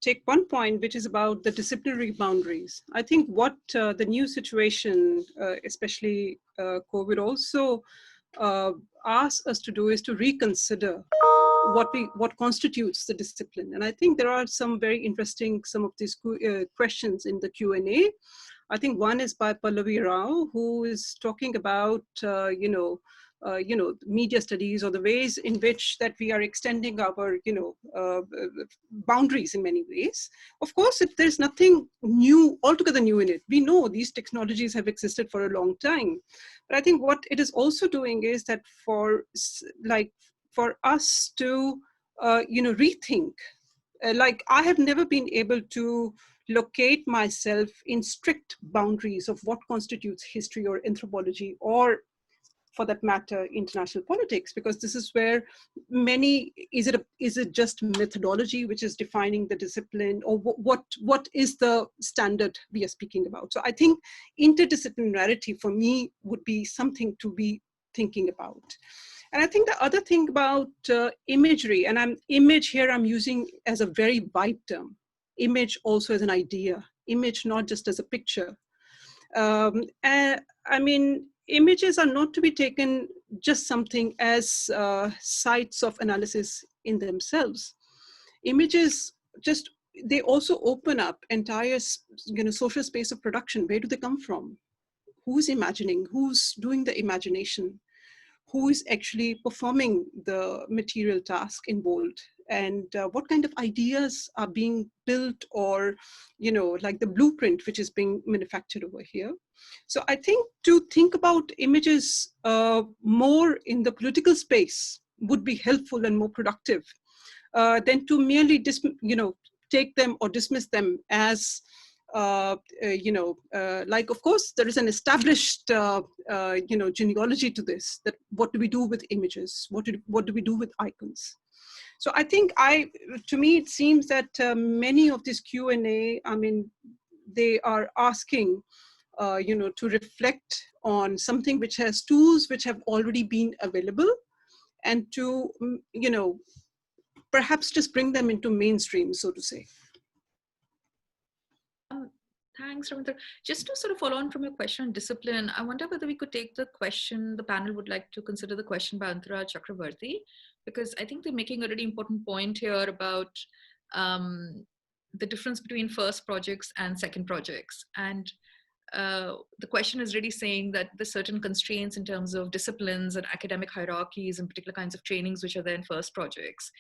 take one point, which is about the disciplinary boundaries. I think what the new situation, especially COVID, also asks us to do is to reconsider what constitutes the discipline. And I think there are some very interesting, some of these questions in the Q&A. I think one is by Pallavi Rao, who is talking about, media studies, or the ways in which that we are extending our, boundaries in many ways. Of course, there's nothing new, altogether new in it. We know these technologies have existed for a long time. But I think what it is also doing is that for us to, rethink, I have never been able to locate myself in strict boundaries of what constitutes history or anthropology, or for that matter, international politics, because this is where is it just methodology which is defining the discipline, or what is the standard we are speaking about? So I think interdisciplinarity for me would be something to be thinking about. And I think the other thing about imagery, and image here I'm using as a very wide term, image also as an idea, image not just as a picture. Images are not to be taken just something as sites of analysis in themselves. Images they also open up entire social space of production. Where do they come from? Who's imagining? Who's doing the imagination? Who is actually performing the material task involved? And what kind of ideas are being built, or, like the blueprint which is being manufactured over here. So I think to think about images more in the political space would be helpful and more productive than to merely take them or dismiss them as of course, there is an established, genealogy to this, that what do we do with images? What do we do with icons? So I think to me, it seems that many of these Q&A, they are asking, to reflect on something which has tools which have already been available, and to, perhaps just bring them into mainstream, so to say.
Thanks, Ravindra. Just to sort of follow on from your question on discipline, I wonder whether we could take the panel would like to consider the question by Antara Chakravarti, because I think they're making a really important point here about the difference between first projects and second projects. And the question is really saying that there's certain constraints in terms of disciplines and academic hierarchies and particular kinds of trainings which are there in first projects.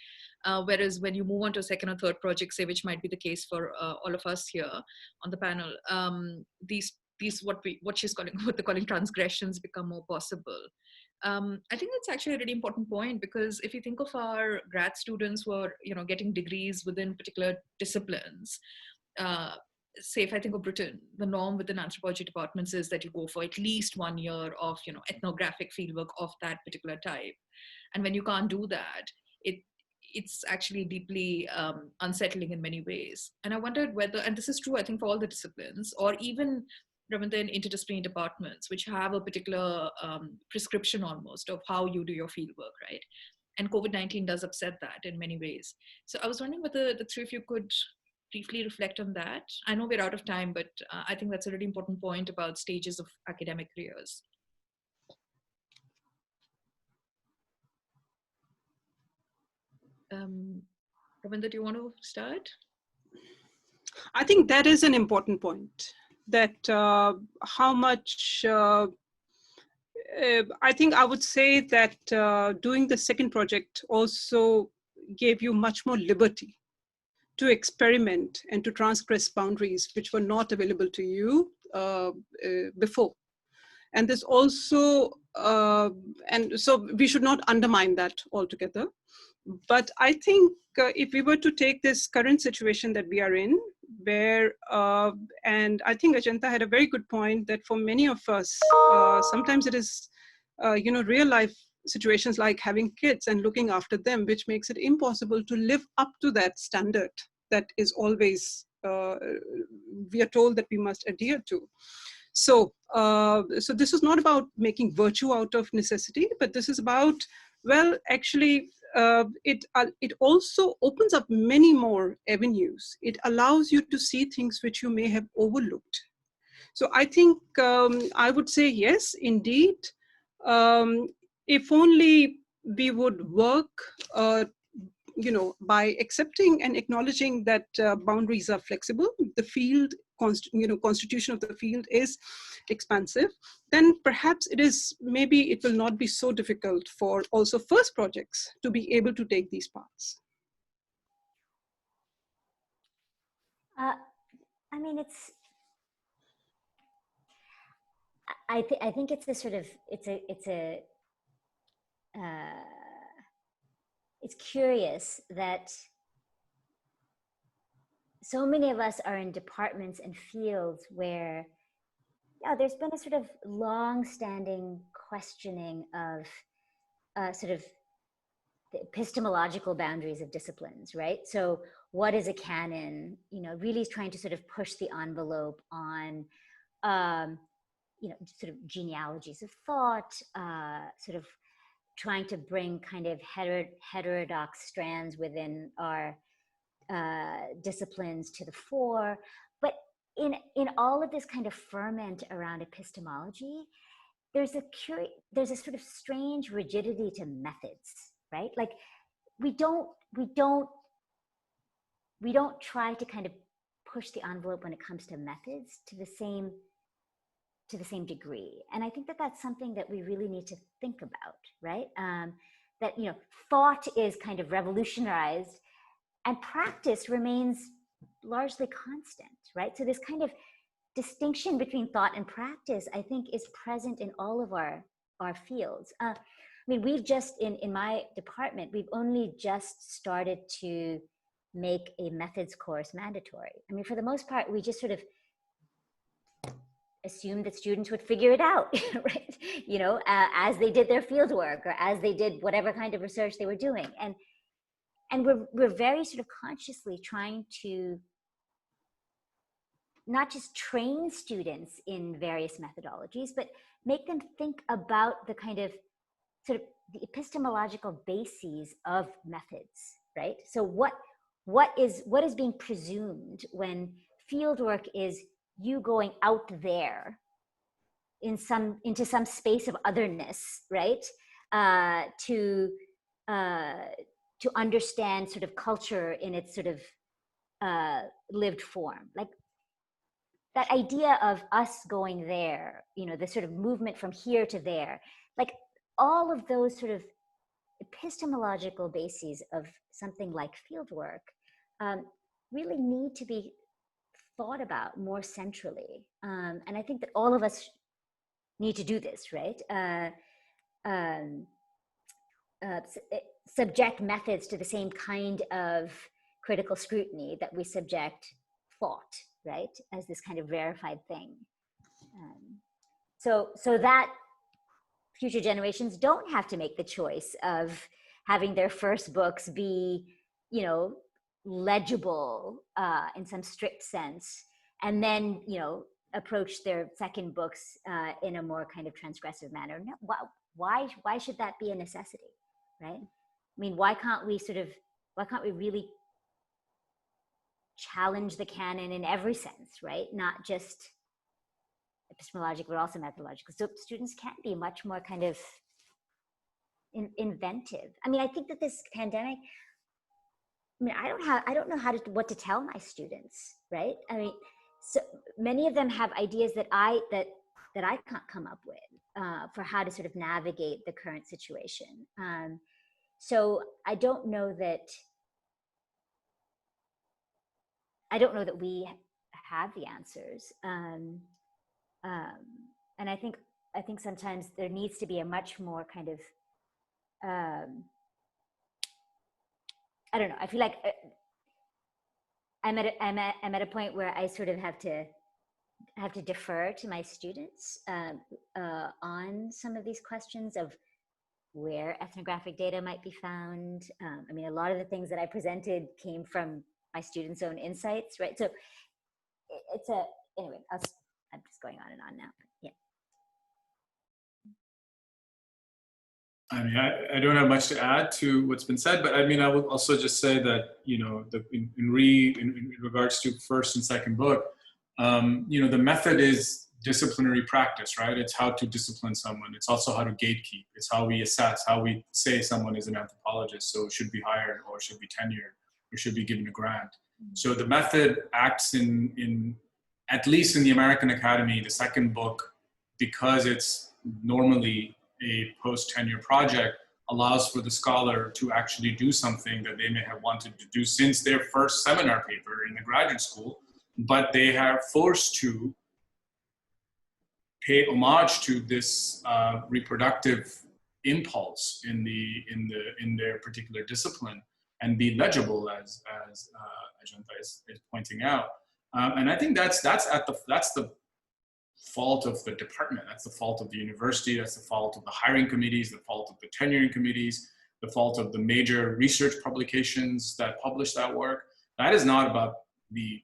Whereas when you move on to a second or third project, say, which might be the case for all of us here on the panel, these what they're calling transgressions become more possible. I think that's actually a really important point, because if you think of our grad students who are getting degrees within particular disciplines, say if I think of Britain, the norm within anthropology departments is that you go for at least 1 year of ethnographic fieldwork of that particular type. And when you can't do that, it's actually deeply unsettling in many ways. And I wondered whether, and this is true I think for all the disciplines, or even in interdisciplinary departments, which have a particular prescription almost of how you do your fieldwork, right? And COVID-19 does upset that in many ways. So I was wondering whether the three of you could briefly reflect on that. I know we're out of time, but I think that's a really important point about stages of academic careers. Ravindra, do you want to start?
I think that is an important point, that how much, I think I would say that doing the second project also gave you much more liberty to experiment and to transgress boundaries which were not available to you before. And there's also, and so we should not undermine that altogether. But I think if we were to take this current situation that we are in, where, and I think Ajanta had a very good point that for many of us, sometimes it is, real life situations like having kids and looking after them, which makes it impossible to live up to that standard that is always, we are told that we must adhere to. So, so this is not about making virtue out of necessity, but this is about, well, actually, it also opens up many more avenues. It allows you to see things which you may have overlooked. So I think I would say yes, indeed. If only we would work, by accepting and acknowledging that boundaries are flexible, the field, constitution of the field is expansive, then perhaps maybe it will not be so difficult for also first projects to be able to take these paths.
I mean, I think it's a sort of, it's curious that so many of us are in departments and fields where, yeah, there's been a sort of long-standing questioning of sort of the epistemological boundaries of disciplines, right? So what is a canon? Really trying to sort of push the envelope on, sort of genealogies of thought, sort of trying to bring kind of heterodox strands within our disciplines to the fore. But in all of this kind of ferment around epistemology, there's a sort of strange rigidity to methods, right? Like we don't try to kind of push the envelope when it comes to methods to the same degree. And I think that that's something that we really need to think about, right? That, thought is kind of revolutionized and practice remains largely constant, right? So this kind of distinction between thought and practice, I think, is present in all of our fields. I mean, we've just, in my department, we've only just started to make a methods course mandatory. I mean, for the most part, we just sort of assumed that students would figure it out, right? As they did their field work or as they did whatever kind of research they were doing. And we're very sort of consciously trying to not just train students in various methodologies, but make them think about the kind of sort of the epistemological bases of methods, right? So what is being presumed when fieldwork is you going out there into some space of otherness, right? To understand sort of culture in its sort of lived form. Like that idea of us going there, the sort of movement from here to there, like all of those sort of epistemological bases of something like fieldwork really need to be thought about more centrally. And I think that all of us need to do this, right? Subject methods to the same kind of critical scrutiny that we subject thought, right, as this kind of rarefied thing. So that future generations don't have to make the choice of having their first books be, legible in some strict sense, and then, approach their second books in a more kind of transgressive manner. No, why should that be a necessity, right? I mean, why can't we really challenge the canon in every sense, right? Not just epistemological, but also methodological. So students can be much more kind of inventive. I mean, I think that this pandemic, I don't know what to tell my students, right? I mean, so many of them have ideas that I can't come up with for how to sort of navigate the current situation. So I don't know that we have the answers. And I think sometimes there needs to be a much more kind of, I don't know, I feel like I'm at a point where I sort of have to defer to my students on some of these questions of where ethnographic data might be found. I mean, a lot of the things that I presented came from my students' own insights, right? So it's anyway, I'm just going on and on now. Yeah.
I mean, I don't have much to add to what's been said, but I mean, I would also just say that, you know, in regards to first and second book, you know, the method is disciplinary practice, right? It's how to discipline someone. It's also how to gatekeep. It's how we assess, how we say someone is an anthropologist, so should be hired or should be tenured or should be given a grant. So the method acts in at least in the American Academy, the second book, because it's normally a post-tenure project, allows for the scholar to actually do something that they may have wanted to do since their first seminar paper in the graduate school, but they are forced to pay homage to this reproductive impulse in their particular discipline and be legible, as Ajanta is pointing out. And I think that's the fault of the department. That's the fault of the university. That's the fault of the hiring committees, the fault of the tenuring committees, the fault of the major research publications that publish that work. That is not about the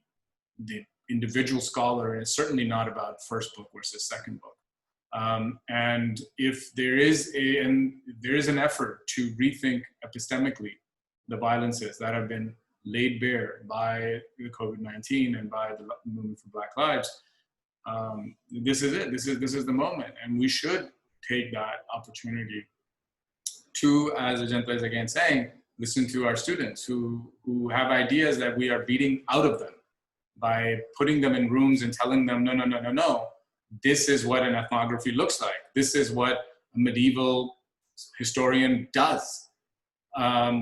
individual scholar, and it's certainly not about first book versus second book. And if there is an effort to rethink epistemically the violences that have been laid bare by the COVID-19 and by the movement for Black Lives, this is it. This is the moment, and we should take that opportunity to, as Ajanta is again saying, listen to our students who have ideas that we are beating out of them by putting them in rooms and telling them, no, this is what an ethnography looks like. This is what a medieval historian does.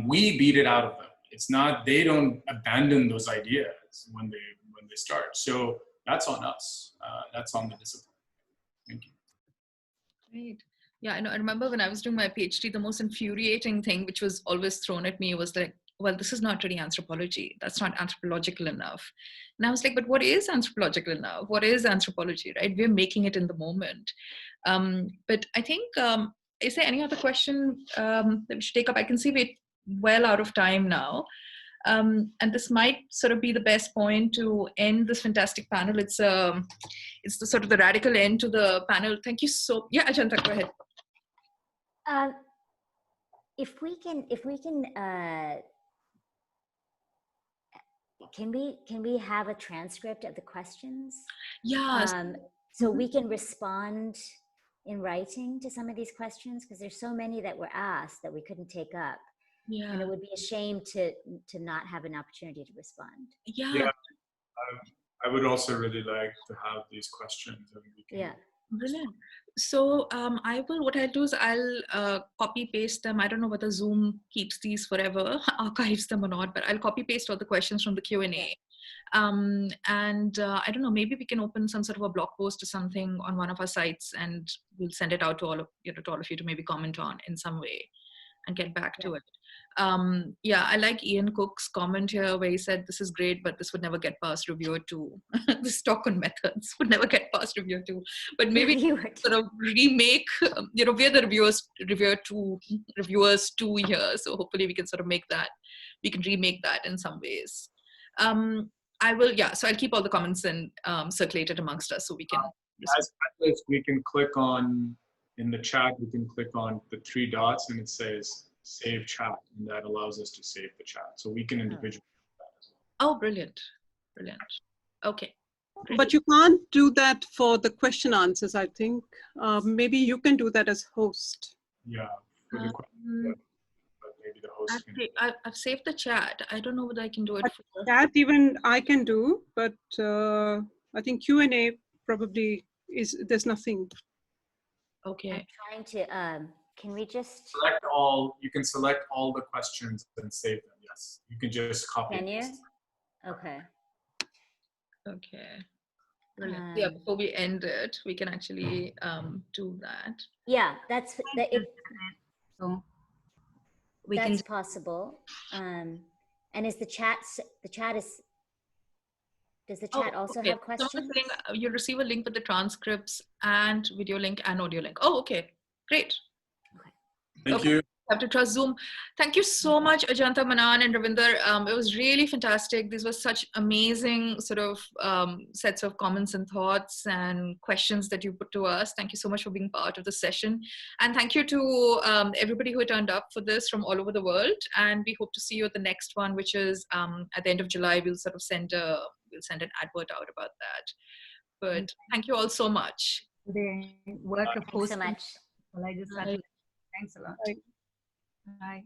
We beat it out of them. It's not, they don't abandon those ideas when they start. So that's on us. That's on the discipline. Thank you.
Great. Yeah, I remember when I was doing my PhD, the most infuriating thing which was always thrown at me was like, well, this is not really anthropology. That's not anthropological enough. And I was like, but what is anthropological enough? What is anthropology, right? We're making it in the moment. But I think, is there any other question that we should take up? I can see we're well out of time now. And this might sort of be the best point to end this fantastic panel. It's the sort of the radical end to the panel. Thank you so. Yeah, Ajanta, go ahead.
If we can, can we have a transcript of the questions?
Yeah.
So we can respond in writing to some of these questions, because there's so many that were asked that we couldn't take up.
Yeah.
And it would be a shame to not have an opportunity to respond.
Yeah.
I would also really like to have these questions. And we can...
Yeah.
Brilliant. So what I'll do is I'll copy paste them. I don't know whether Zoom keeps these forever, archives them or not, but I'll copy paste all the questions from the Q&A. And I don't know, maybe we can open some sort of a blog post or something on one of our sites, and we'll send it out to all of you to maybe comment on in some way and get back to it. Yeah, I like Ian Cook's comment here where he said, this is great, but this would never get past reviewer 2. This talk on methods would never get past reviewer 2. But maybe sort of remake, we're the reviewers 2 here. So hopefully we can sort of we can remake that in some ways. So I'll keep all the comments and circulate it amongst us so we can.
As panelists, we can click on, in the chat, we can click on the 3 dots and it says save chat, and that allows us to save the chat. So we can individually do that as well.
Oh, brilliant. Okay. Great.
But you can't do that for the question answers, I think. Maybe you can do that as host.
Yeah, for the question, but maybe the host can.
I've saved the chat. I don't know whether I can do it.
That even I can do, but I think Q&A probably there's nothing.
Okay.
I'm trying to, can we just
select all? You can select all the questions and save them. Yes, you can just copy.
Can you? Okay.
Brilliant. Yeah, before we end it, we can actually do that.
Yeah, that's
So
that's possible. And is the chat is Does the chat also have questions?
Someone's saying you'll receive a link with the transcripts and video link and audio link. Oh, okay. Great.
Thank you.
Have to trust Zoom. Thank you so much, Ajanta, Manan, and Ravinder. It was really fantastic. These were such amazing sort of sets of comments and thoughts and questions that you put to us. Thank you so much for being part of the session. And thank you to everybody who turned up for this from all over the world. And we hope to see you at the next one, which is at the end of July. We'll sort of send an advert out about that. But thank you all so much.
The work of
Thanks so
hosting.
much.
Well, I just had to, thanks a lot.
Bye.
Bye.